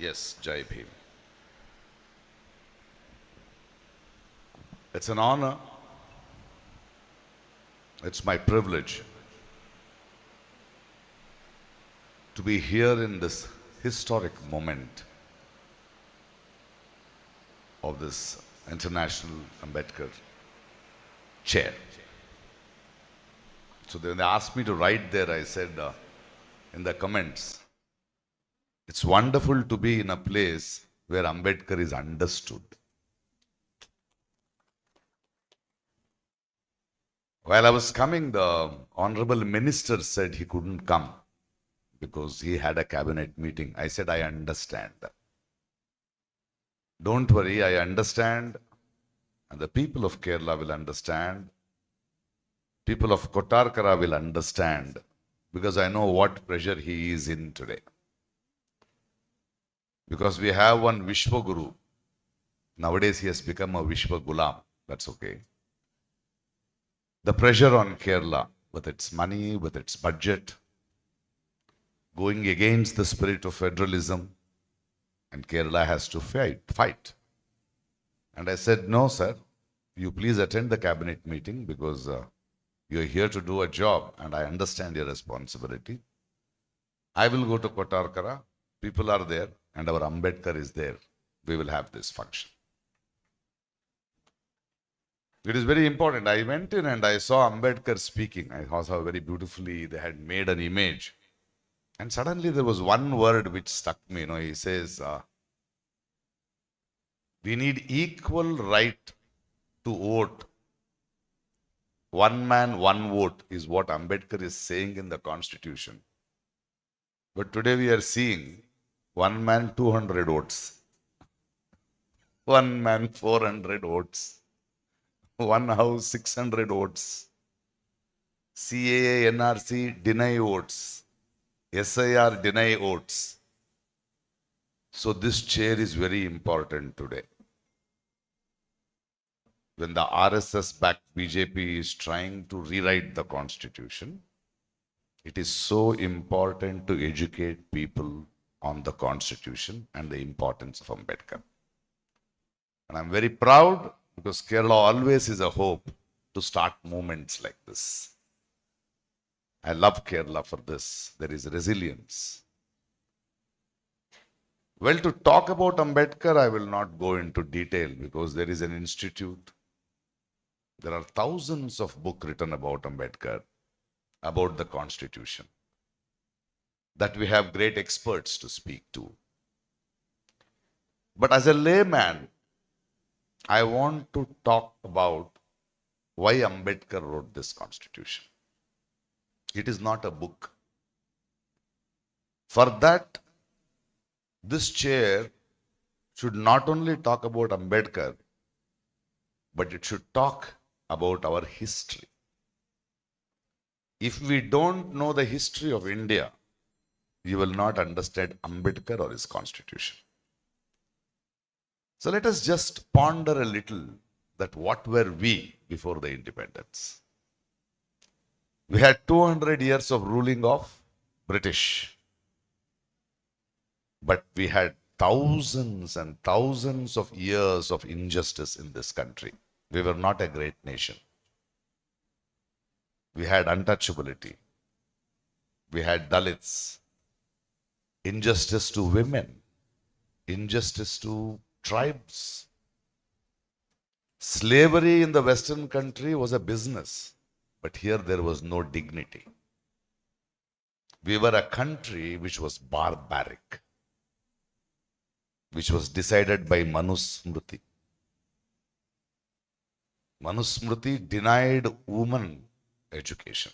Yes, Jai Bhim. It's an honor. It's my privilege to be here in this historic moment of this International Ambedkar chair. So when they asked me to write there, I said in the comments, it's wonderful to be in a place where Ambedkar is understood. While I was coming, the Honorable Minister said he couldn't come because he had a cabinet meeting. I said, I understand. Don't worry, I understand. And the people of Kerala will understand. People of Kotarkara will understand because I know what pressure he is in today. Because we have one Vishwa Guru. Nowadays he has become a Vishwa Gulam. That's okay. The pressure on Kerala with its money, with its budget, going against the spirit of federalism, and Kerala has to fight. And I said, no, sir, you please attend the cabinet meeting because you're here to do a job and I understand your responsibility. I will go to Kotarkara, people are there and our Ambedkar is there. We will have this function. It is very important. I went in and I saw Ambedkar speaking. I saw how very beautifully they had made an image. And suddenly there was one word which stuck me. He says, we need equal right to vote. One man, one vote is what Ambedkar is saying in the Constitution. But today we are seeing one man, 200 votes. One man, 400 votes. One house, 600 votes. CAA, N.R.C. deny votes. SIR deny votes. So this chair is very important today. When the RSS-backed BJP is trying to rewrite the constitution, it is so important to educate people on the constitution and the importance of Ambedkar. And I'm very proud because Kerala always is a hope to start movements like this. I love Kerala for this. There is resilience. Well, to talk about Ambedkar, I will not go into detail because there is an institute. There are thousands of books written about Ambedkar, about the Constitution, that we have great experts to speak to. But as a layman, I want to talk about why Ambedkar wrote this Constitution. It is not a book. For that, this chair should not only talk about Ambedkar, but it should talk about our history. If we don't know the history of India, you will not understand Ambedkar or his constitution. So let us just ponder a little that what were we before the independence? We had 200 years of ruling of British. But we had thousands and thousands of years of injustice in this country. We were not a great nation. We had untouchability. We had Dalits. Injustice to women. Injustice to tribes. Slavery in the Western country was a business. But here there was no dignity. We were a country which was barbaric, which was decided by Manusmriti. Manusmriti denied women education.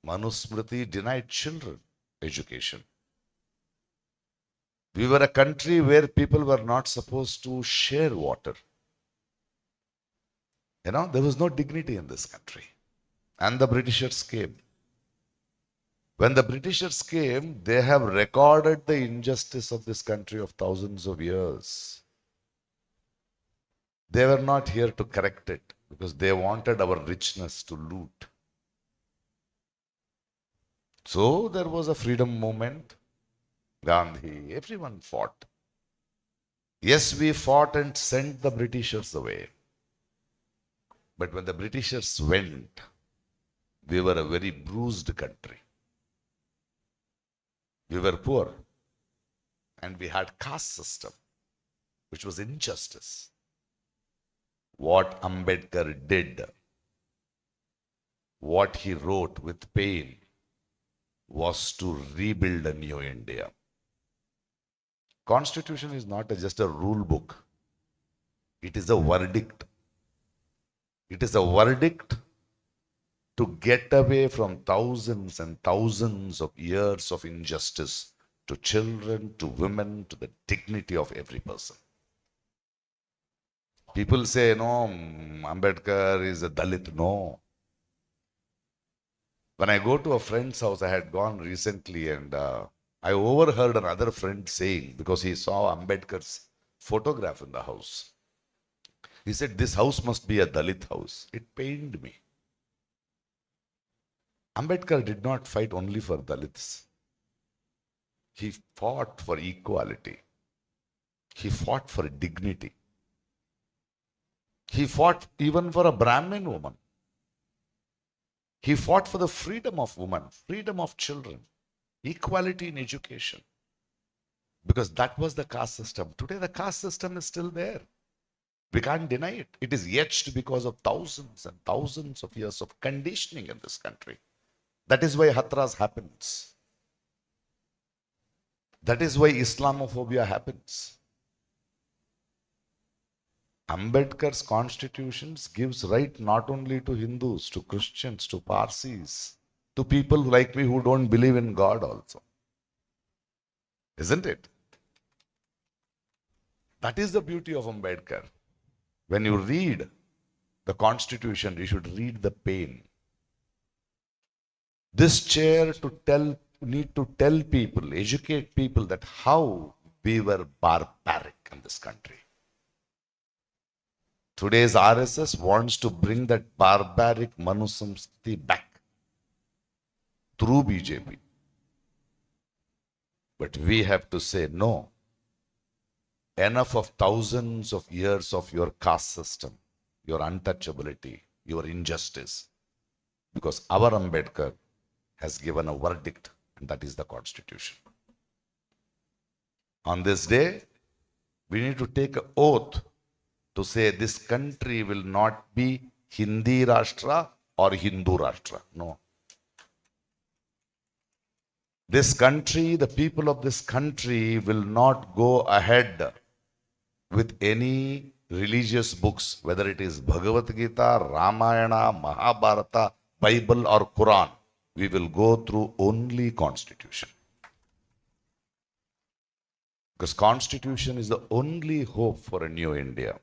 Manusmriti denied children education. We were a country where people were not supposed to share water. There was no dignity in this country. And the Britishers came. When the Britishers came, they have recorded the injustice of this country of thousands of years. They were not here to correct it because they wanted our richness to loot. So there was a freedom movement. Gandhi, everyone fought. Yes, we fought and sent the Britishers away. But when the Britishers went, we were a very bruised country. We were poor. And we had caste system, which was injustice. What Ambedkar did, what he wrote with pain, was to rebuild a new India. Constitution is not just a rule book. It is a verdict. It is a verdict to get away from thousands and thousands of years of injustice to children, to women, to the dignity of every person. People say, no, Ambedkar is a Dalit. No. When I go to a friend's house, I had gone recently and I overheard another friend saying, because he saw Ambedkar's photograph in the house. He said, this house must be a Dalit house. It pained me. Ambedkar did not fight only for Dalits. He fought for equality. He fought for dignity. He fought even for a Brahmin woman. He fought for the freedom of women, freedom of children, equality in education. Because that was the caste system. Today the caste system is still there. We can't deny it. It is etched because of thousands and thousands of years of conditioning in this country. That is why Hatras happens. That is why Islamophobia happens. Ambedkar's constitutions gives right not only to Hindus, to Christians, to Parsis, to people like me who don't believe in God also. Isn't it? That is the beauty of Ambedkar. When you read the constitution, you should read the pain. This chair need to tell people, educate people that how we were barbaric in this country. Today's RSS wants to bring that barbaric Manusamskriti back through BJP. But we have to say no. Enough of thousands of years of your caste system, your untouchability, your injustice. Because our Ambedkar has given a verdict, and that is the Constitution. On this day, we need to take an oath to say this country will not be Hindi Rashtra or Hindu Rashtra. No. This country, the people of this country will not go ahead with any religious books, whether it is Bhagavad Gita, Ramayana, Mahabharata, Bible or Quran. We will go through only Constitution. Because Constitution is the only hope for a new India.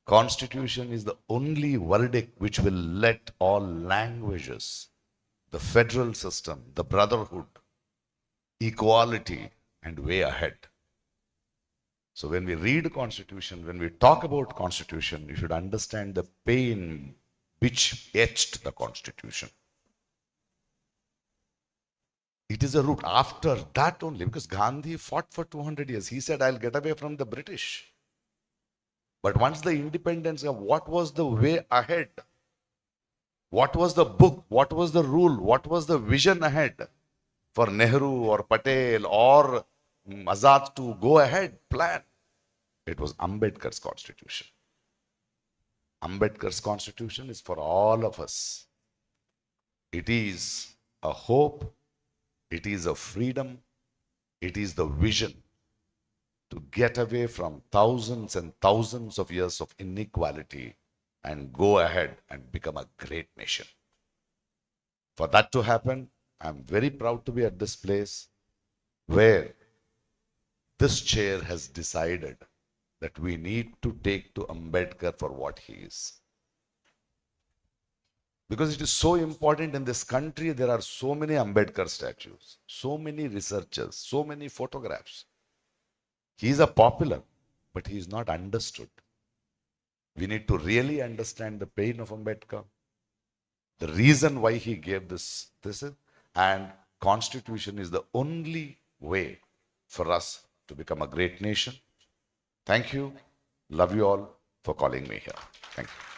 Constitution is the only verdict which will let all languages, the federal system, the brotherhood, equality, and way ahead. So when we read Constitution, when we talk about Constitution, you should understand the pain which etched the Constitution. It is a root. After that only, because Gandhi fought for 200 years. He said, I'll get away from the British. But once the independence, what was the way ahead? What was the book? What was the rule? What was the vision ahead for Nehru or Patel or Azad to go ahead, plan? It was Ambedkar's Constitution. Ambedkar's Constitution is for all of us. It is a hope. It is a freedom. It is the vision to get away from thousands and thousands of years of inequality and go ahead and become a great nation. For that to happen, I'm very proud to be at this place where this chair has decided that we need to take to Ambedkar for what he is. Because it is so important in this country, there are so many Ambedkar statues, so many researchers, so many photographs. He is a popular, but he is not understood. We need to really understand the pain of Ambedkar, the reason why he gave this and Constitution is the only way for us to become a great nation. Thank you. Love you all for calling me here. Thank you.